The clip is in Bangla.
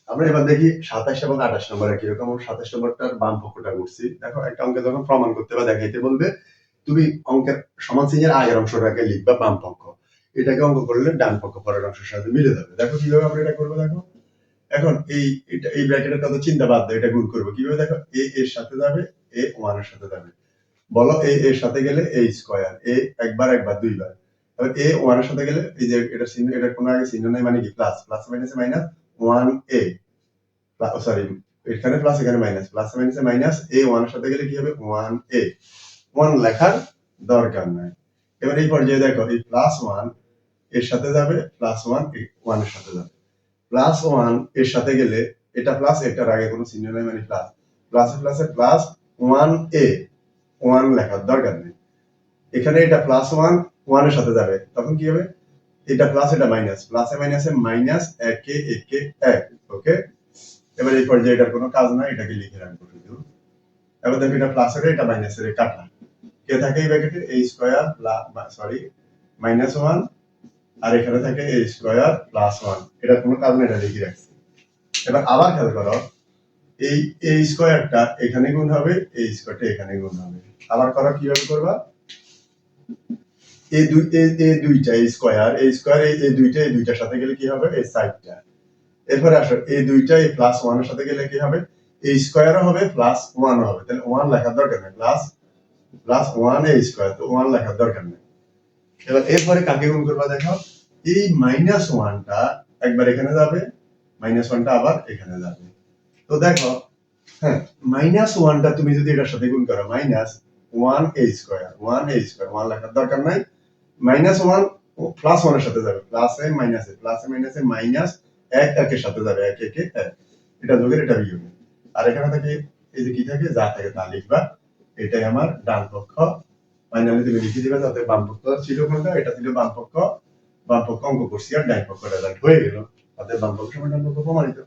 আমরা এবার দেখি 27 এবং 28 নম্বরে কিরকম। 27 নম্বরটার বাম পক্ষটা করছি। দেখো একটা অঙ্কে যখন প্রমাণ করতে বা দেখাইতে বলবে, তুমি অঙ্কের সমান চিহ্নের আগের অংশটাকে লিখবা বাম পক্ষ, এটাকে অঙ্ক করলে ডান পক্ষ পরের অংশের সাথে মিলে যাবে। দেখো কিভাবে আমরা এটা করবো। দেখো এখন এই ব্র্যাকেটের কথা চিন্তা বাদ দাও, এটা গুণ করবো কিভাবে। দেখো এ এর সাথে যাবে, এ ওয়ান এর সাথে যাবে। বলো এ এর সাথে গেলে এ স্কয়ার, এ একবার একবার দুইবার। এবার এ ওয়ান এর সাথে গেলে এই যে এটা চিহ্ন, এটার কোনো আগে চিহ্ন নাই মানে কি প্লাস, প্লাস মাইনাসে মাইনাস, ওয়ান এ, সরি এখানে প্লাস এখানে মাইনাস, প্লাস মাইনাসে মাইনাস, এ ওয়ান এর সাথে গেলে কি হবে ওয়ান এ। ওয়ান লেখার দরকার নাই। এবার এই পর্যায়ে দেখো এই প্লাস ওয়ান এর সাথে যাবে, প্লাস ওয়ান ওয়ান এর সাথে যাবে। প্লাস ওয়ান এর সাথে গেলে এটা প্লাস, এটার আগে কোনো চিহ্ন নাই মানে প্লাস, প্লাসে প্লাসে প্লাস ওয়ান এ, ওয়ান লেখার দরকার নেই। এখানে এটা প্লাস ওয়ান ওয়ান এর সাথে যাবে, তখন কি হবে এটা প্লাস এটা মাইনাস, প্লাসে মাইনাসে মাইনাস, একে একে এক। ওকে, এবার এই পর্যায়ে এটার কোনো কাজ নাই, এটাকে লিখে রাখবো শুধু। এবার দেখো এটা প্লাস এর এটা মাইনাসের কাটা, কে থাকে এই ব্র্যাকেটে এ স্কয়ার সরি মাইনাস ওয়ান, আর এখানে থাকে এ স্কয়ার প্লাস ওয়ান, এটার কোনো কাজ নাই, এটা লিখে রাখছি। এবার আবার খেয়াল করো, এই এ স্কয়ারটা এখানে গুণ হবে, এই স্কয়ারটা এখানে গুণ হবে। আবার করো কিভাবে করবা, এই দুইটা এই স্কয়ার, এই স্কয়ার এই দুইটা এই দুইটার সাথে গেলে কি হবে এই সাইডটা। এরপরে আসো এই দুইটা এই প্লাস ওয়ান এর সাথে গেলে কি হবে এই স্কয়ারও হবে প্লাস ওয়ানও হবে, তাহলে ওয়ান লেখার দরকার নেই, প্লাস প্লাস ওয়ান এ স্কয়ার, তো ওয়ান লেখার দরকার নেই। এবার এরপরে কাকে গুণ করবা দেখো, এই মাইনাস ওয়ানটা একবার এখানে যাবে, মাইনাস ওয়ানটা আবার এখানে যাবে। তো দেখো হ্যাঁ, মাইনাস ওয়ানটা তুমি যদি এটার সাথে গুণ করো মাইনাস ওয়ান এ স্কয়ার, ওয়ান এ স্কয়ার, ওয়ান লেখার দরকার নাই। মাইনাস ওয়ান প্লাস ওয়ানের সাথে যাবে, প্লাসে মাইনাসে মাইনাস, এক একের সাথে যাবে, এক একে এক, এটা যোগের এটা বিয়োগের। আর এখানে থাকে এই যে কি থাকে যা থাকে তা লিখবা, এটাই আমার ডান পক্ষ। ফাইনালি তুমি লিখে দিবে, যাতে বাম পক্ষ ছিল কোনটা, এটা ছিল বাম পক্ষ। বাম পক্ষ অঙ্ক করছি আর ডান পক্ষ রেজাল্ট হয়ে গেল, তাতে বাম পক্ষ সমান ডান পক্ষ প্রমাণিত।